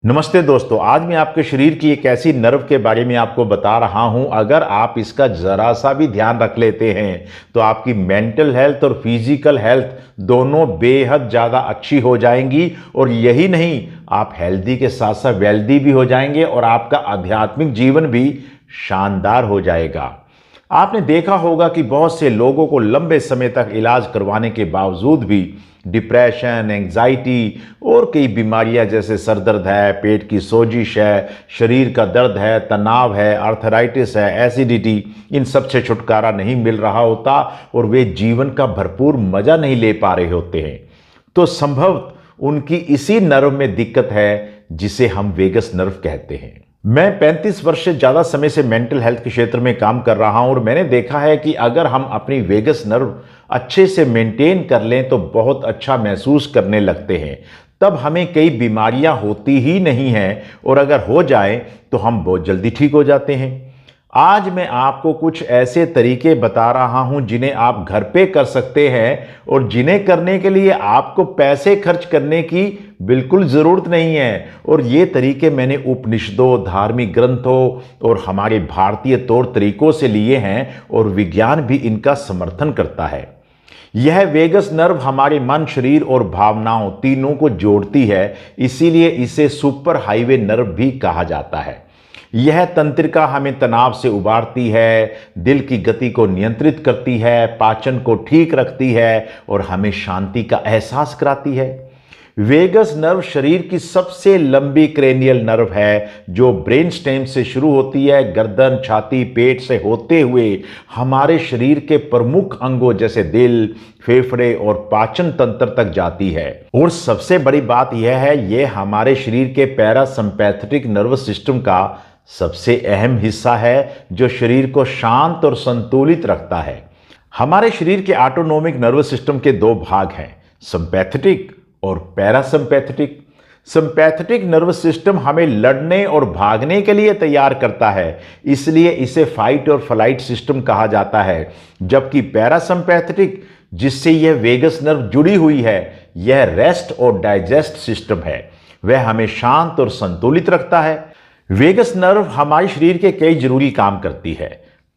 नमस्ते दोस्तों, आज मैं आपके शरीर की एक ऐसी नर्व के बारे में आपको बता रहा हूं। अगर आप इसका जरा सा भी ध्यान रख लेते हैं तो आपकी मेंटल हेल्थ और फिजिकल हेल्थ दोनों बेहद ज़्यादा अच्छी हो जाएंगी। और यही नहीं, आप हेल्दी के साथ साथ वेल्दी भी हो जाएंगे और आपका आध्यात्मिक जीवन भी शानदार हो जाएगा। आपने देखा होगा कि बहुत से लोगों को लंबे समय तक इलाज करवाने के बावजूद भी डिप्रेशन, एंजाइटी और कई बीमारियां जैसे सर दर्द है, पेट की सोजिश है, शरीर का दर्द है, तनाव है, आर्थराइटिस है, एसिडिटी, इन सब से छुटकारा नहीं मिल रहा होता और वे जीवन का भरपूर मजा नहीं ले पा रहे होते हैं। तो संभव उनकी इसी नर्व में दिक्कत है जिसे हम वेगस नर्व कहते हैं। मैं 35 वर्ष से ज़्यादा समय से मेंटल हेल्थ के क्षेत्र में काम कर रहा हूं और मैंने देखा है कि अगर हम अपनी वेगस नर्व अच्छे से मेंटेन कर लें तो बहुत अच्छा महसूस करने लगते हैं। तब हमें कई बीमारियां होती ही नहीं हैं और अगर हो जाए तो हम बहुत जल्दी ठीक हो जाते हैं। आज मैं आपको कुछ ऐसे तरीके बता रहा हूं जिन्हें आप घर पे कर सकते हैं और जिन्हें करने के लिए आपको पैसे खर्च करने की बिल्कुल ज़रूरत नहीं है। और ये तरीके मैंने उपनिषदों, धार्मिक ग्रंथों और हमारे भारतीय तौर तरीकों से लिए हैं और विज्ञान भी इनका समर्थन करता है। यह वेगस नर्व हमारे मन, शरीर और भावनाओं तीनों को जोड़ती है, इसीलिए इसे सुपर हाईवे नर्व भी कहा जाता है। यह तंत्रिका हमें तनाव से उबारती है, दिल की गति को नियंत्रित करती है, पाचन को ठीक रखती है और हमें शांति का एहसास कराती है। वेगस नर्व शरीर की सबसे लंबी क्रेनियल नर्व है जो ब्रेन स्टेम से शुरू होती है, गर्दन, छाती, पेट से होते हुए हमारे शरीर के प्रमुख अंगों जैसे दिल, फेफड़े और पाचन तंत्र तक जाती है। और सबसे बड़ी बात यह है, यह हमारे शरीर के पैरासिम्पैथेटिक नर्वस सिस्टम का सबसे अहम हिस्सा है जो शरीर को शांत और संतुलित रखता है। हमारे शरीर के ऑटोनोमिक नर्वस सिस्टम के दो भाग हैं, सिंपैथेटिक और पैरासिम्पैथेटिक। सिंपैथेटिक नर्वस सिस्टम हमें लड़ने और भागने के लिए तैयार करता है, इसलिए इसे फाइट और फ्लाइट सिस्टम कहा जाता है। जबकि पैरासिम्पैथेटिक, जिससे यह वेगस नर्व जुड़ी हुई है, यह रेस्ट और डाइजेस्ट सिस्टम है। वह हमें शांत और संतुलित रखता है। वेगस नर्व हमारे शरीर के कई जरूरी काम करती है।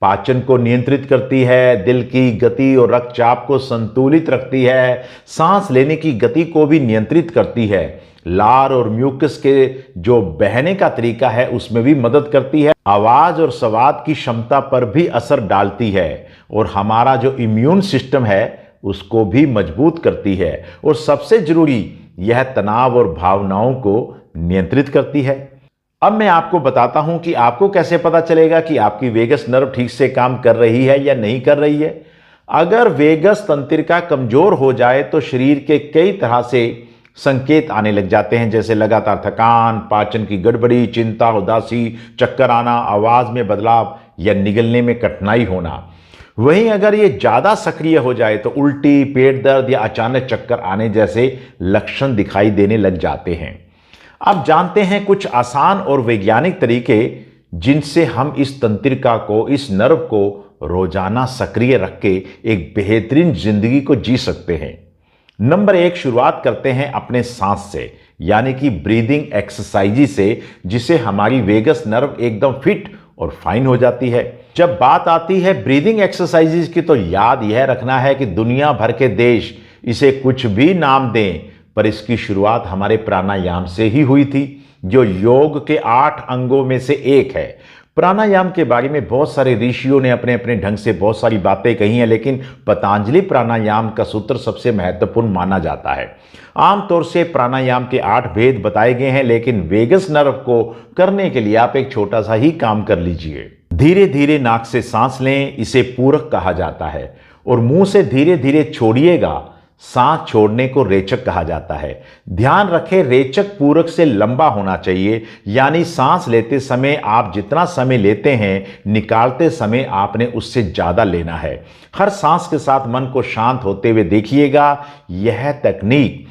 पाचन को नियंत्रित करती है, दिल की गति और रक्तचाप को संतुलित रखती है, सांस लेने की गति को भी नियंत्रित करती है, लार और म्यूकस के जो बहने का तरीका है उसमें भी मदद करती है, आवाज और संवाद की क्षमता पर भी असर डालती है और हमारा जो इम्यून सिस्टम है उसको भी मजबूत करती है। और सबसे जरूरी, यह तनाव और भावनाओं को नियंत्रित करती है। अब मैं आपको बताता हूं कि आपको कैसे पता चलेगा कि आपकी वेगस नर्व ठीक से काम कर रही है या नहीं कर रही है। अगर वेगस तंत्रिका कमजोर हो जाए तो शरीर के कई तरह से संकेत आने लग जाते हैं, जैसे लगातार थकान, पाचन की गड़बड़ी, चिंता, उदासी, चक्कर आना, आवाज में बदलाव या निगलने में कठिनाई होना। वहीं अगर ये ज्यादा सक्रिय हो जाए तो उल्टी, पेट दर्द या अचानक चक्कर आने जैसे लक्षण दिखाई देने लग जाते हैं। अब जानते हैं कुछ आसान और वैज्ञानिक तरीके जिनसे हम इस तंत्रिका को, इस नर्व को रोजाना सक्रिय रख के एक बेहतरीन जिंदगी को जी सकते हैं। नंबर 1, शुरुआत करते हैं अपने सांस से, यानी कि ब्रीदिंग एक्सरसाइज से, जिसे हमारी वेगस नर्व एकदम फिट और फाइन हो जाती है। जब बात आती है ब्रीदिंग एक्सरसाइजेज की तो याद यह रखना है कि दुनिया भर के देश इसे कुछ भी नाम दें, पर इसकी शुरुआत हमारे प्राणायाम से ही हुई थी, जो योग के 8 अंगों में से एक है। प्राणायाम के बारे में बहुत सारे ऋषियों ने अपने अपने ढंग से बहुत सारी बातें कही हैं, लेकिन पतंजलि प्राणायाम का सूत्र सबसे महत्वपूर्ण माना जाता है। आमतौर से प्राणायाम के 8 भेद बताए गए हैं, लेकिन वेगस नर्व को करने के लिए आप एक छोटा सा ही काम कर लीजिए। धीरे धीरे नाक से सांस लें, इसे पूरक कहा जाता है, और मुंह से धीरे धीरे छोड़िएगा। सांस छोड़ने को रेचक कहा जाता है। ध्यान रखें, रेचक पूरक से लंबा होना चाहिए, यानी सांस लेते समय आप जितना समय लेते हैं, निकालते समय आपने उससे ज्यादा लेना है। हर सांस के साथ मन को शांत होते हुए देखिएगा। यह तकनीक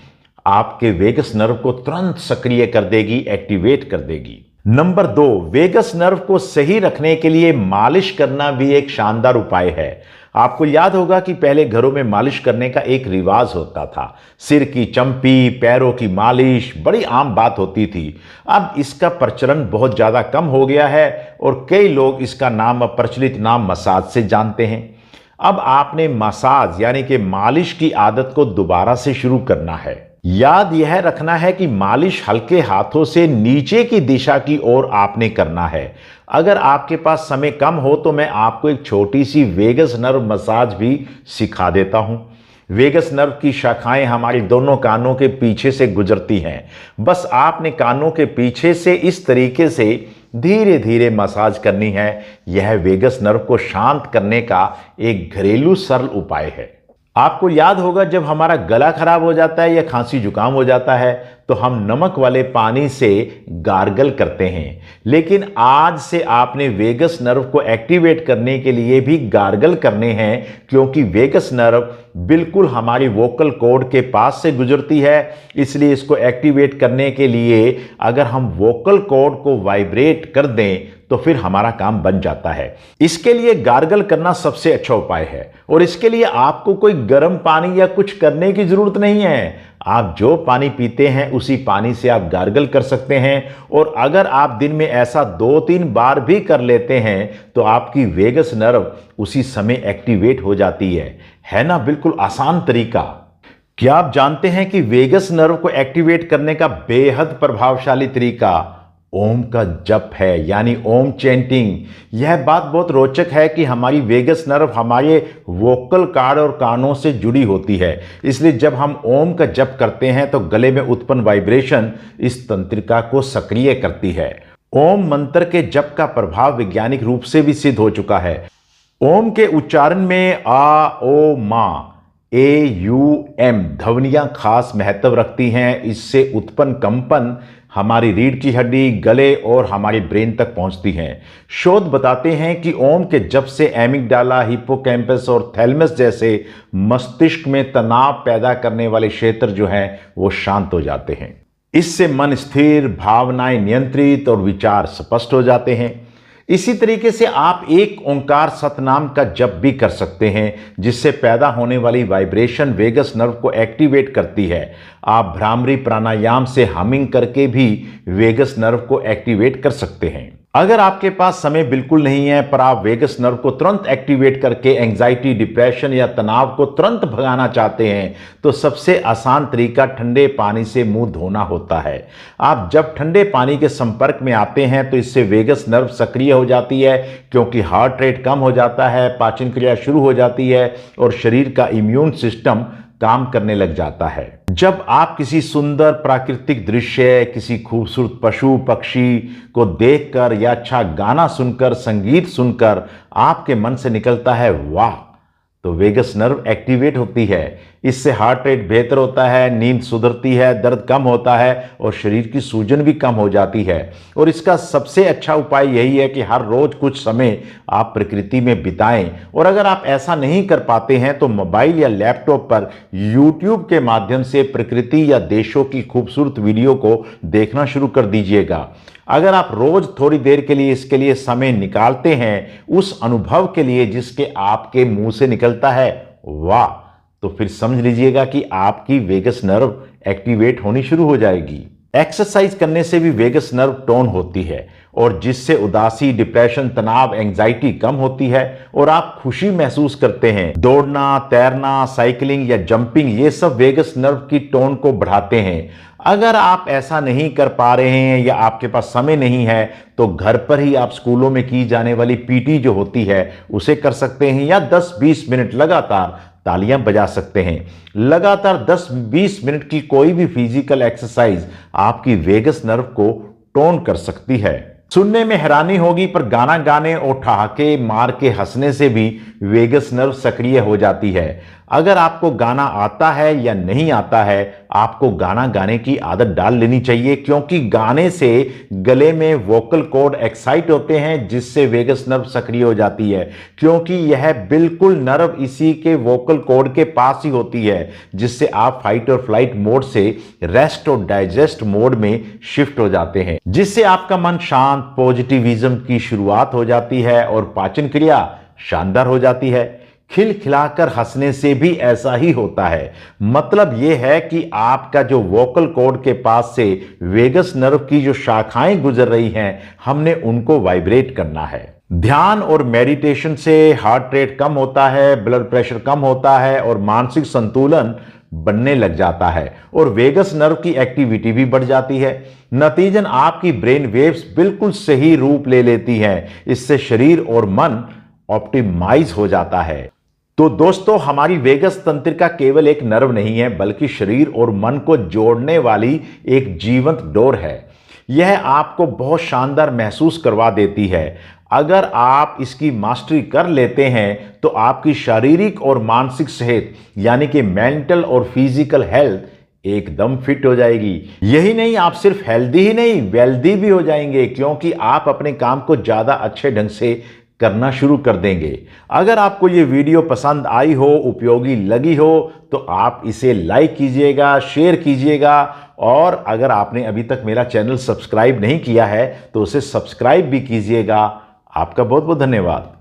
आपके वेगस नर्व को तुरंत सक्रिय कर देगी, एक्टिवेट कर देगी। नंबर 2, वेगस नर्व को सही रखने के लिए मालिश करना भी एक शानदार उपाय है। आपको याद होगा कि पहले घरों में मालिश करने का एक रिवाज होता था। सिर की चंपी, पैरों की मालिश बड़ी आम बात होती थी। अब इसका प्रचलन बहुत ज़्यादा कम हो गया है और कई लोग इसका नाम, प्रचलित नाम मसाज से जानते हैं। अब आपने मसाज यानी कि मालिश की आदत को दोबारा से शुरू करना है। याद यह रखना है कि मालिश हल्के हाथों से नीचे की दिशा की ओर आपने करना है। अगर आपके पास समय कम हो तो मैं आपको एक छोटी सी वेगस नर्व मसाज भी सिखा देता हूं। वेगस नर्व की शाखाएं हमारे दोनों कानों के पीछे से गुजरती हैं। बस आपने कानों के पीछे से इस तरीके से धीरे धीरे मसाज करनी है। यह वेगस नर्व को शांत करने का एक घरेलू सरल उपाय है। आपको याद होगा जब हमारा गला खराब हो जाता है या खांसी जुकाम हो जाता है तो हम नमक वाले पानी से गार्गल करते हैं, लेकिन आज से आपने वेगस नर्व को एक्टिवेट करने के लिए भी गार्गल करने हैं, क्योंकि वेगस नर्व बिल्कुल हमारी वोकल कॉर्ड के पास से गुजरती है। इसलिए इसको एक्टिवेट करने के लिए अगर हम वोकल कॉर्ड को वाइब्रेट कर दें तो फिर हमारा काम बन जाता है। इसके लिए गार्गल करना सबसे अच्छा उपाय है और इसके लिए आपको कोई गर्म पानी या कुछ करने की जरूरत नहीं है। आप जो पानी पीते हैं उसी पानी से आप गार्गल कर सकते हैं और अगर आप दिन में ऐसा 2-3 बार भी कर लेते हैं तो आपकी वेगस नर्व उसी समय एक्टिवेट हो जाती है ना? बिल्कुल आसान तरीका। क्या आप जानते हैं कि वेगस नर्व को एक्टिवेट करने का बेहद प्रभावशाली तरीका ओम का जप है, यानी ओम चैंटिंग। यह बात बहुत रोचक है कि हमारी वेगस नर्व हमारे वोकल कॉर्ड और कानों से जुड़ी होती है, इसलिए जब हम ओम का जप करते हैं तो गले में उत्पन्न वाइब्रेशन इस तंत्रिका को सक्रिय करती है। ओम मंत्र के जप का प्रभाव वैज्ञानिक रूप से भी सिद्ध हो चुका है। ओम के उच्चारण में आ, ओ, मा, AUM ध्वनियां खास महत्व रखती हैं। इससे उत्पन्न कंपन हमारी रीढ़ की हड्डी, गले और हमारी ब्रेन तक पहुंचती हैं। शोध बताते हैं कि ओम के जप से एमिगडाला, हिप्पोकैम्पस और थैलेमस जैसे मस्तिष्क में तनाव पैदा करने वाले क्षेत्र जो हैं वो शांत हो जाते हैं। इससे मन स्थिर, भावनाएं नियंत्रित और विचार स्पष्ट हो जाते हैं। इसी तरीके से आप एक ओंकार सतनाम का जप भी कर सकते हैं, जिससे पैदा होने वाली वाइब्रेशन वेगस नर्व को एक्टिवेट करती है। आप भ्रामरी प्राणायाम से हमिंग करके भी वेगस नर्व को एक्टिवेट कर सकते हैं। अगर आपके पास समय बिल्कुल नहीं है पर आप वेगस नर्व को तुरंत एक्टिवेट करके एंजाइटी, डिप्रेशन या तनाव को तुरंत भगाना चाहते हैं तो सबसे आसान तरीका ठंडे पानी से मुंह धोना होता है। आप जब ठंडे पानी के संपर्क में आते हैं तो इससे वेगस नर्व सक्रिय हो जाती है, क्योंकि हार्ट रेट कम हो जाता है, पाचन क्रिया शुरू हो जाती है और शरीर का इम्यून सिस्टम काम करने लग जाता है। जब आप किसी सुंदर प्राकृतिक दृश्य, किसी खूबसूरत पशु पक्षी को देखकर या अच्छा गाना सुनकर, संगीत सुनकर आपके मन से निकलता है वाह, तो वेगस नर्व एक्टिवेट होती है। इससे हार्ट रेट बेहतर होता है, नींद सुधरती है, दर्द कम होता है और शरीर की सूजन भी कम हो जाती है। और इसका सबसे अच्छा उपाय यही है कि हर रोज कुछ समय आप प्रकृति में बिताएं। और अगर आप ऐसा नहीं कर पाते हैं तो मोबाइल या लैपटॉप पर YouTube के माध्यम से प्रकृति या देशों की खूबसूरत वीडियो को देखना शुरू कर दीजिएगा। अगर आप रोज थोड़ी देर के लिए इसके लिए समय निकालते हैं, उस अनुभव के लिए जिसके आपके मुंह से निकलता है वाह, तो फिर समझ लीजिएगा कि आपकी वेगस नर्व एक्टिवेट होनी शुरू हो जाएगी। एक्सरसाइज करने से भी वेगस नर्व टोन होती है और जिससे उदासी, डिप्रेशन, तनाव, एंजाइटी कम होती है और आप खुशी महसूस करते हैं। दौड़ना, तैरना, साइकिलिंग या जंपिंग ये सब वेगस नर्व की टोन को बढ़ाते हैं। अगर आप ऐसा नहीं कर पा रहे हैं या आपके पास समय नहीं है तो घर पर ही आप स्कूलों में की जाने वाली PT जो होती है उसे कर सकते हैं या 10-20 मिनट लगातार तालियां बजा सकते हैं। लगातार 10-20 मिनट की कोई भी फिजिकल एक्सरसाइज आपकी वेगस नर्व को टोन कर सकती है। सुनने में हैरानी होगी पर गाना गाने और ठहाके मार के हंसने से भी वेगस नर्व सक्रिय हो जाती है। अगर आपको गाना आता है या नहीं आता है, आपको गाना गाने की आदत डाल लेनी चाहिए, क्योंकि गाने से गले में वोकल कॉर्ड एक्साइट होते हैं जिससे वेगस नर्व सक्रिय हो जाती है, क्योंकि यह बिल्कुल नर्व इसी के वोकल कॉर्ड के पास ही होती है, जिससे आप फाइट और फ्लाइट मोड से रेस्ट और डाइजेस्ट मोड में शिफ्ट हो जाते हैं, जिससे आपका मन शांत, पॉजिटिविज्म की शुरुआत हो जाती है और पाचन क्रिया शानदार हो जाती है। खिलखिलाकर हंसने से भी ऐसा ही होता है। मतलब यह है कि आपका जो वोकल कॉर्ड के पास से वेगस नर्व की जो शाखाएं गुजर रही हैं, हमने उनको वाइब्रेट करना है। ध्यान और मेडिटेशन से हार्ट रेट कम होता है, ब्लड प्रेशर कम होता है और मानसिक संतुलन बनने लग जाता है और वेगस नर्व की एक्टिविटी भी बढ़ जाती है। नतीजन आपकी ब्रेन वेव्स बिल्कुल सही रूप ले लेती हैं। इससे शरीर और मन ऑप्टिमाइज हो जाता है। तो दोस्तों, हमारी वेगस तंत्रिका केवल एक नर्व नहीं है, बल्कि शरीर और मन को जोड़ने वाली एक जीवंत डोर है। यह आपको बहुत शानदार महसूस करवा देती है। अगर आप इसकी मास्टरी कर लेते हैं तो आपकी शारीरिक और मानसिक सेहत यानी कि मेंटल और फिजिकल हेल्थ एकदम फिट हो जाएगी। यही नहीं, आप सिर्फ हेल्दी ही नहीं, वेल्दी भी हो जाएंगे, क्योंकि आप अपने काम को ज्यादा अच्छे ढंग से करना शुरू कर देंगे। अगर आपको ये वीडियो पसंद आई हो, उपयोगी लगी हो, तो आप इसे लाइक कीजिएगा, शेयर कीजिएगा और अगर आपने अभी तक मेरा चैनल सब्सक्राइब नहीं किया है तो उसे सब्सक्राइब भी कीजिएगा। आपका बहुत बहुत धन्यवाद।